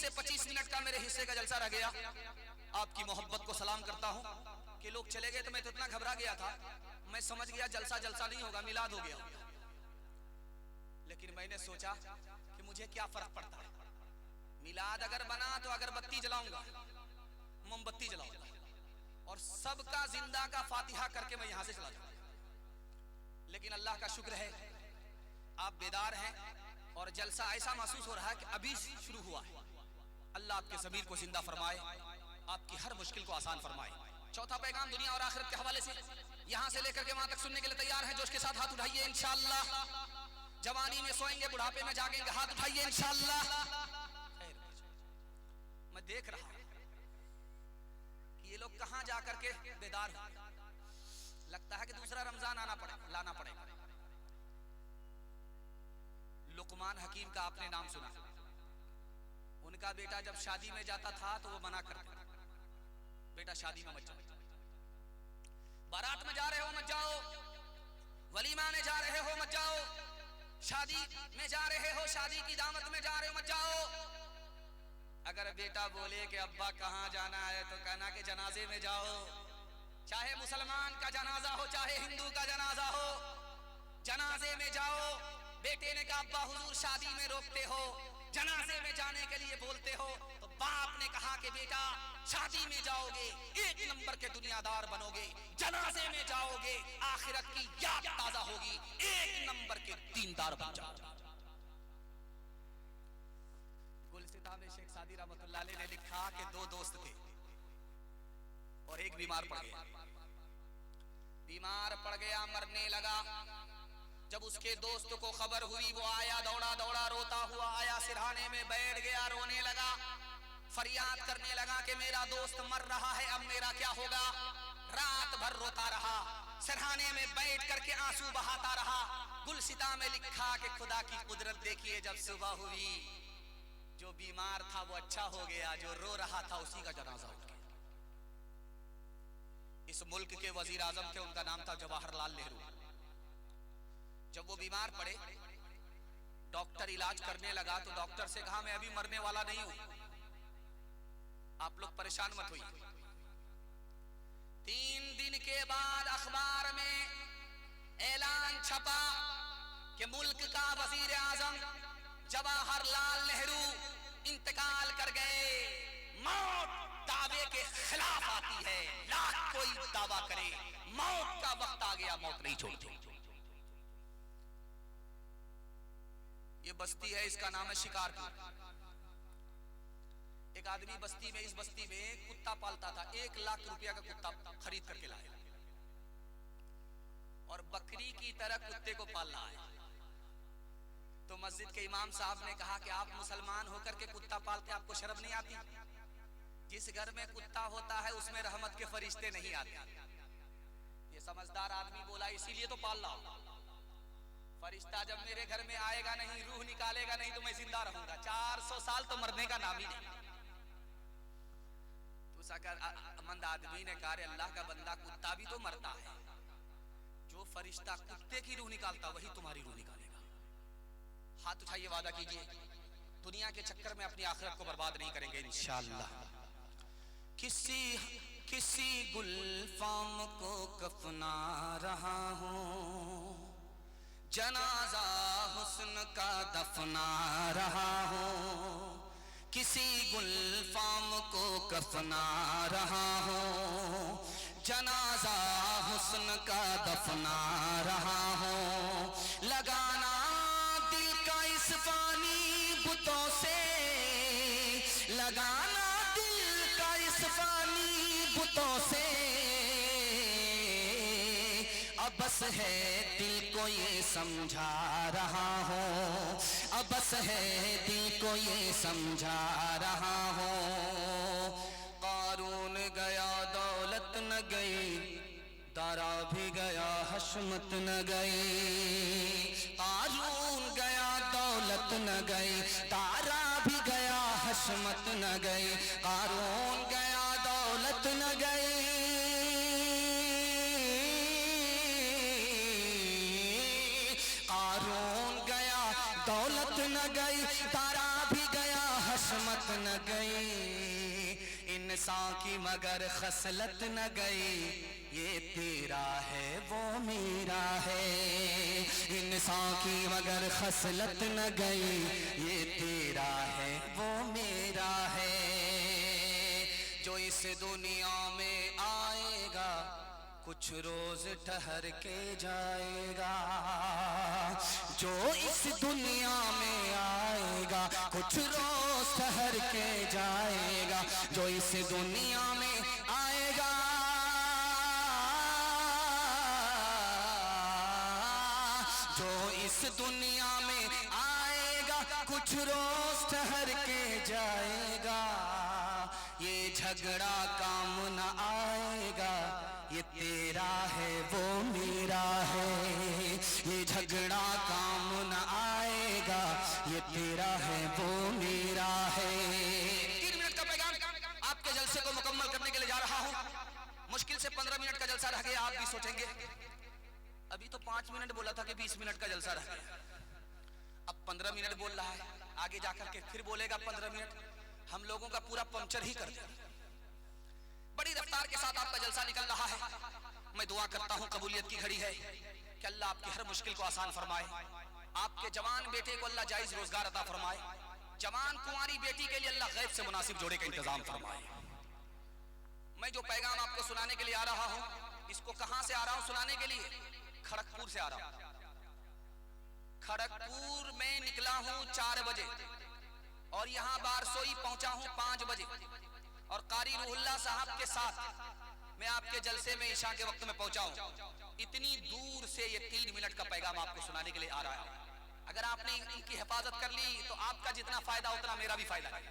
से 25 मिनट का मेरे हिस्से का जलसा रह गया। आपकी मोहब्बत को सलाम करता हूँ कि लोग चले गए तो मैं तो इतना घबरा गया था, मैं समझ गया जलसा जलसा नहीं होगा, मिलाद हो गया। लेकिन मैंने सोचा कि मुझे क्या फर्क पड़ता है, मिलाद अगर बना तो अगरबत्ती जलाऊंगा, मोमबत्ती जलाऊंगा और सबका जिंदा का फातिहा करके मैं यहां से चला जाऊंगा। लेकिन अल्लाह का शुक्र है आप बेदार हैं और जलसा ऐसा महसूस हो रहा है कि अभी शुरू हुआ है। अल्लाह आपके ज़मीर को जिंदा फरमाए, आपकी हर मुश्किल को आसान फरमाए। चौथा पैगाम दुनिया और आखिरत के हवाले से यहां से लेकर के वहां तक सुनने के लिए तैयार है? जोश के साथ हाथ उठाइए इंशाअल्लाह। जवानी में सोएंगे, बुढ़ापे में जागेंगे, हाथ उठाइए इंशाअल्लाह। मैं देख रहा हूं कि ये लोग कहां जाकर के बेदार हो, लगता है कि दूसरा रमजान लाना पड़ेगा। लुकमान हकीम का आपने नाम सुना, उनका बेटा जब शादी में जाता था तो वो मना करता, बेटा शादी में मत जाओ, बारात में जा रहे हो मत जाओ, वलीमा में जा रहे हो मत जाओ, शादी में जा रहे हो, शादी की दावत में जा रहे हो मत जाओ। अगर बेटा बोले कि अब्बा कहां जाना है तो कहना कि जनाजे में जाओ, चाहे मुसलमान का जनाजा हो चाहे हिंदू का जनाजा हो, जनाजे में जाओ। बेटे ने कहा अब्बा हुजूर शादी में रोकते हो, जनाजे में जाने के लिए बोलते हो, तो बाप ने कहा कि बेटा शादी में जाओगे एक नंबर के दुनियादार बनोगे, जनाजे में जाओगे आखिरत की याद ताजा होगी, एक नंबर के दीनदार बन जाओगे। गुलसिता में शेख सादी रहमतुल्लाह अलैह ने लिखा कि दो दोस्त थे और एक बीमार पड़ गया, मरने लगा। जब उसके दोस्त को खबर हुई वो आया, दौड़ा दौड़ा रोता हुआ आया, सिरहाने में बैठ गया, रोने लगा, फरियाद करने लगा कि मेरा दोस्त मर रहा है, अब मेरा क्या होगा। रात भर रोता रहा, सिरहाने में बैठ करके आंसू बहाता रहा। गुलसिता में लिखा कि खुदा की कुदरत देखिए, जब सुबह हुई जो बीमार था वो अच्छा हो गया, जो रो रहा था उसी का जनाजा उठ गया। इस मुल्क के वजीर आजम थे, उनका नाम था जवाहरलाल नेहरू। जब वो बीमार पड़े, डॉक्टर इलाज करने लगा तो डॉक्टर से कहा मैं अभी मरने वाला नहीं हूं, आप लोग परेशान मत होइए। 3 दिन के बाद अखबार में ऐलान छपा कि मुल्क का वजीर आजम जवाहरलाल नेहरू इंतकाल कर गए। मौत दावे के खिलाफ आती है, लाख कोई दावा करे, मौत का वक्त आ गया, मौत नहीं छोड़ती। ये बस्ती है, इसका नाम है शिकारपुर। एक आदमी बस्ती में, इस बस्ती में कुत्ता पालता था, 1 लाख रुपया का कुत्ता खरीद करके लाया और बकरी की तरह कुत्ते को पाल रहा है। तो मस्जिद के इमाम साहब ने कहा कि आप मुसलमान होकर के कुत्ता पालते, आपको शर्म नहीं आती? जिस घर में कुत्ता होता है उसमें रहमत के फरिश्ते नहीं आते। ये समझदार आदमी बोला इसीलिए तो पाल रहा हूं, फरिश्ता जब मेरे घर में आएगा नहीं, रूह निकालेगा नहीं तो मैं जिंदा रहूंगा। 400 साल तो मरने का नाम ही नहीं। तो सकरमंद आदमी ने कहा अल्लाह का बंदा, कुत्ता भी तो मरता है, जो फरिश्ता कुत्ते की रूह निकालता वही तुम्हारी रूह निकालेगा। हाथ उठाइए, वादा कीजिए दुनिया के चक्कर में अपनी आखिरत को बर्बाद नहीं करेंगे इंशाअल्लाह। किसी गुलफाम को कफना रहा हूं, जनाजा हुस्न का दफना रहा हूं, किसी गुलफाम को कफना रहा हूं, जनाजा हुस्न का दफना रहा हूं। लगाना दिल का इस फानी बुतों से, लगाना दिल का इस फानी बुतों से, अब बस है दिल को ये समझा रहा हूँ, अब बस है दिल को ये समझा रहा हूँ। कारून गया दौलत न गई, तारा भी गया हशमत न गई। कारून गया दौलत न गई, तारा भी गया हशमत न गई। कारून गया दौलत न गई, कारून गया दौलत न गई, तारा भी गया हशमत चाहत न गई, इंसान की मगर खसलत न गई, ये तेरा है वो मेरा है। इंसान की मगर खसलत न गई, ये तेरा है वो मेरा है। जो इस दुनिया में आएगा कुछ रोज ठहर के जाएगा। जो इस दुनिया में आएगा कुछ रोज ठहर के जाएगा। जो इस दुनिया में आएगा, जो इस दुनिया में आएगा कुछ रोज ठहर के जाएगा। ये झगड़ा काम न आएगा, ये तेरा है वो मेरा है। ये झगड़ा काम न आएगा, ये तेरा है वो मेरा है। 3 मिनट का पैगाम आपके जलसे को मुकम्मल करने के लिए जा रहा हूं। मुश्किल से 15 मिनट का जलसा रह गया। आप भी सोचेंगे अभी तो 5 मिनट बोला था कि 20 मिनट का जलसा रह गया, अब 15 मिनट बोल रहा है, आगे जाकर के फिर बोलेगा 15 मिनट। हम लोगों का पूरा पंक्चर ही कर दिया। बड़ी रफ्तार के साथ आपका जलसा निकल रहा है। मैं दुआ करता हूं, कबूलियत की घड़ी है कि अल्लाह आपकी हर मुश्किल को आसान फरमाए। आपके जवान बेटे को अल्लाह जायज रोजगार अता फरमाए। जवान कुंवारी बेटी के लिए अल्लाह गैब से मुनासिब जोड़े का इंतजाम फरमाए। मैं जो पैगाम आपको सुनाने के लिए आ रहा हूं, इसको कहां से आ रहा हूं सुनाने के लिए? खड़गपुर से आ रहा हूं। खड़गपुर में निकला हूं 4 बजे और यहां बारसोई पहुंचा हूं 5 बजे। और कारी रूहुल्लाह साहब के साथ मैं आपके जलसे में ईशा के वक्त में पहुंचा हूं। इतनी दूर से ये 3 मिनट का पैगाम आपको सुनाने के लिए आ रहा है। अगर आपने इनकी हिफाजत कर ली तो आपका जितना फायदा उतना मेरा भी फायदा है।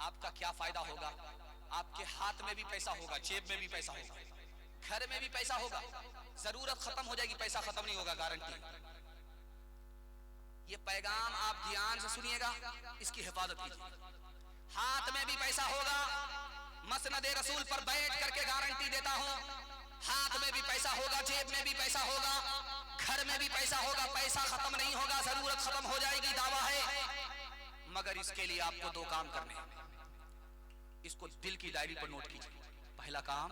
आपका क्या फायदा होगा? आपके हाथ में भी पैसा होगा, जेब में भी पैसा होगा, घर में भी पैसा होगा। जरूरत खत्म हो जाएगी, पैसा खत्म नहीं होगा, गारंटी। ये पैगाम आप ध्यान से सुनिएगा, इसकी हिफाजत कीजिए। हाथ में भी पैसा होगा, मसनदे रसूल पर बैठ करके गारंटी देता हूं। हाथ में भी पैसा होगा, जेब में भी पैसा होगा, घर में भी पैसा होगा। पैसा खत्म नहीं होगा, जरूरत खत्म हो जाएगी, दावा है। मगर इसके लिए आपको 2 काम करने हैं। इसको दिल की डायरी पर नोट कीजिए। पहला काम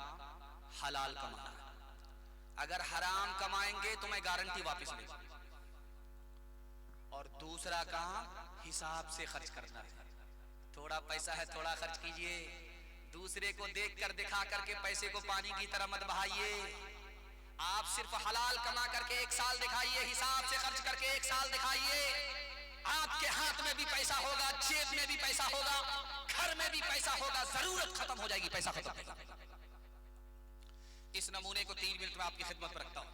हलाल कमाना। अगर हराम कमाएंगे तो मैं गारंटी वापस लूंगा। और दूसरा काम हिसाब से खर्च करना है। थोड़ा पैसा है, थोड़ा खर्च कीजिए। दूसरे को देखकर दिखा करके पैसे को पानी की तरह मत बहाइए। आप सिर्फ हलाल कमा करके 1 साल दिखाइए, हिसाब से खर्च करके 1 साल दिखाइए। आपके हाथ में भी पैसा होगा, जेब में भी पैसा होगा, घर में भी पैसा होगा। जरूरत खत्म हो जाएगी, पैसा खत्म होगा। इस नमूने को 3 मिनट में आपकी खिदमत पर रखता हूं।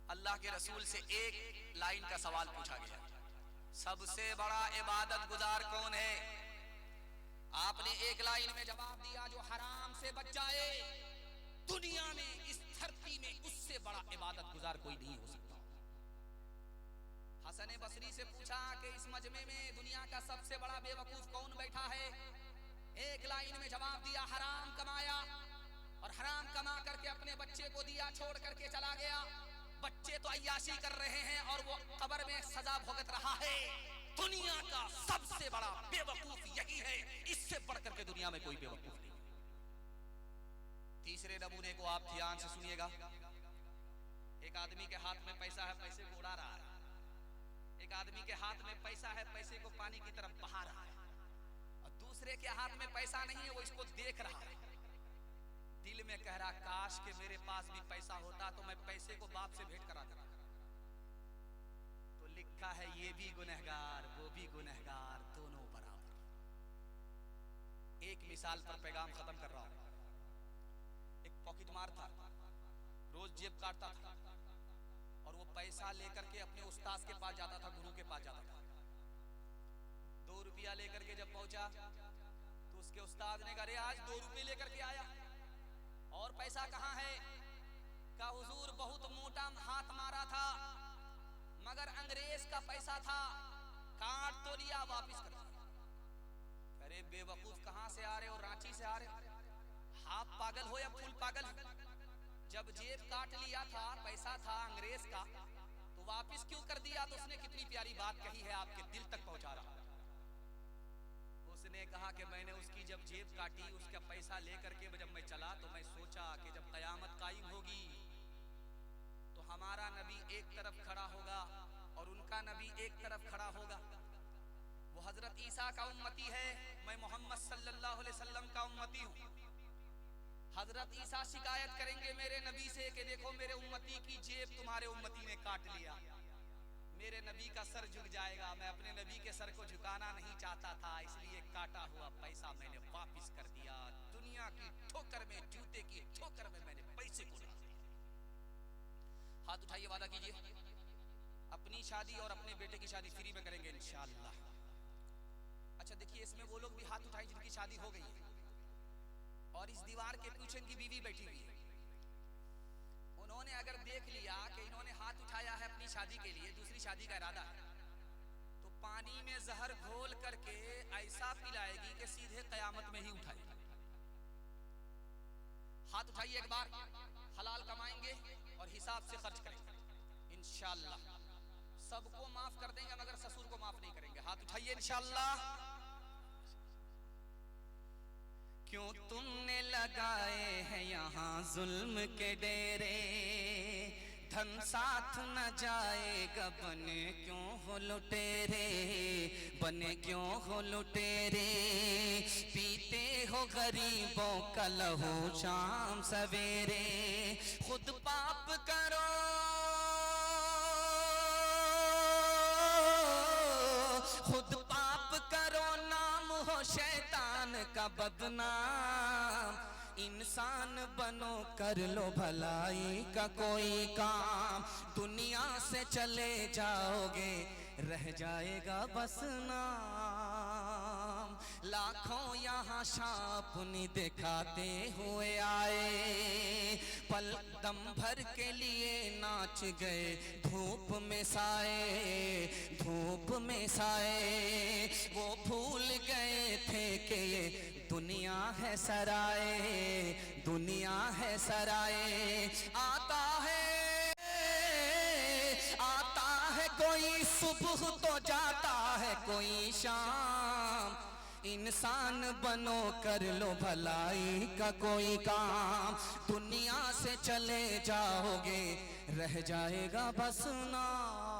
अल्लाह के रसूल से एक लाइन का सवाल पूछा गया, सबसे बड़ा इबादत गुजार कौन है? आपने एक लाइन में जवाब दिया, जो हराम से बच जाए। दुनिया में, इस धरती में उससे बड़ा इबादत गुजार कोई नहीं हो सकता। हसन बसरी से पूछा कि इस मजमे में दुनिया का सबसे बड़ा बेवकूफ कौन बैठा है? एक लाइन में जवाब दिया, हराम कमाया और हराम कमा करके अपने बच्चे को दिया, छोड़ करके चला गया। बच्चे तो अय्याशी कर रहे हैं और वो कब्र में सजा भुगत रहा है। दुनिया का सबसे बड़ा बेवकूफ यही है, इससे बढ़कर के दुनिया में कोई बेवकूफ नहीं। तीसरे नमूने को आप ध्यान से सुनिएगा। एक आदमी के हाथ में पैसा है, पैसे को उड़ा रहा है। एक आदमी के हाथ में पैसा है, पैसे को पानी की तरफ बहा रहा है। और दूसरे के हाथ में पैसा नहीं है, वो इसको देख रहा है। दिल में कह रहा, काश के मेरे पास भी पैसा होता तो मैं पैसे को बाप से भेंट करा देता। तो लिखा है, ये भी गुनहगार, वो भी गुनहगार, दोनों बराबर। एक मिसाल पर पैगाम खत्म कर रहा हूं। एक पॉकेट मार था, रोज जेब काटता था और वो पैसा लेकर के अपने उस्ताद के पास जाता था, गुरु के पास जाता था। 2 रुपया लेकर के जब पहुंचा तो उसके उस्ताद ने कहा, अरे आज 2 रुपये लेकर के आया और पैसा कहाँ है? का हुजूर बहुत मोटा हाथ मारा था, मगर अंग्रेज का पैसा था, काट तो लिया, वापिस कर दिया। अरे बेवकूफ, कहां से आ रहे हो? रांची से आ रहे हो? हाफ पागल हो या फुल पागल? जब जेब काट लिया था, पैसा था अंग्रेज का, तो वापिस क्यों कर दिया? तो उसने कितनी प्यारी बात कही है, आपके दिल तक पहुंचा रहा। कि मैंने उसकी जब जेब काटी, उसका पैसा लेकर के जब मैं चला तो मैं सोचा कि जब कयामत कायम होगी तो हमारा नबी एक तरफ खड़ा होगा और उनका नबी एक तरफ खड़ा होगा। वो हजरत ईसा का उम्मती है, मैं मोहम्मद सल्लल्लाहु अलैहि वसल्लम का उम्मती हूँ। हजरत ईसा शिकायत करेंगे मेरे नबी से कि देखो मेरे उम्मती की जेब तुम्हारे उम्मती ने काट लिया। मेरे नबी का सर झुक जाएगा। मैं अपने नबी के सर को झुकाना नहीं चाहता था, इसलिए काटा हुआ पैसा मैंने वापस कर दिया। दुनिया की ठोकर में, जूते की ठोकर में मैंने पैसे को डाल दिया। हाथ उठाइए, वादा कीजिए अपनी शादी और अपने बेटे की शादी फ्री में करेंगे इंशाअल्लाह। अच्छा देखिए, इसमें वो लोग भी हाथ उठाए जिनकी शादी हो गई है और इस दीवार के पीछे इनकी बीवी बैठी हुई है। उन्होंने अगर देख लिया कि इन्होंने हाथ उठाया है अपनी शादी के लिए, दूसरी शादी का इरादा है, तो पानी में जहर घोल करके ऐसा पिलाएगी कि सीधे कयामत में ही उठाएगी। हाथ उठाइए एक बार, हलाल कमाएंगे और हिसाब से खर्च करेंगे इंशाअल्लाह। सबको माफ कर देंगे मगर ससुर को माफ नहीं करेंगे। हाथ उठाइए इंशाअल्लाह। क्यों तुमने लगाए हैं यहाँ जुल्म के डेरे, धन साथ न जाएगा बने क्यों हो लुटेरे, बने क्यों हो लुटेरे। पीते हो गरीबों का लहू शाम सवेरे, खुद पाप करो खुद पाप करो, नाम हो शैतान का बदनाम। इंसान बनो कर लो भलाई का कोई काम, दुनिया से चले जाओगे रह जाएगा बस नाम। लाखों यहाँ शापनी दिखाते हुए आए, पल दम भर के लिए नाच गए धूप में साए, धूप में साए। वो भूल गए थे कि ये दुनिया है सराय, दुनिया है सराय। आता है कोई सुबह तो जाता है कोई शाम। इंसान बनो कर लो भलाई का कोई काम, दुनिया से चले जाओगे रह जाएगा बस नाम।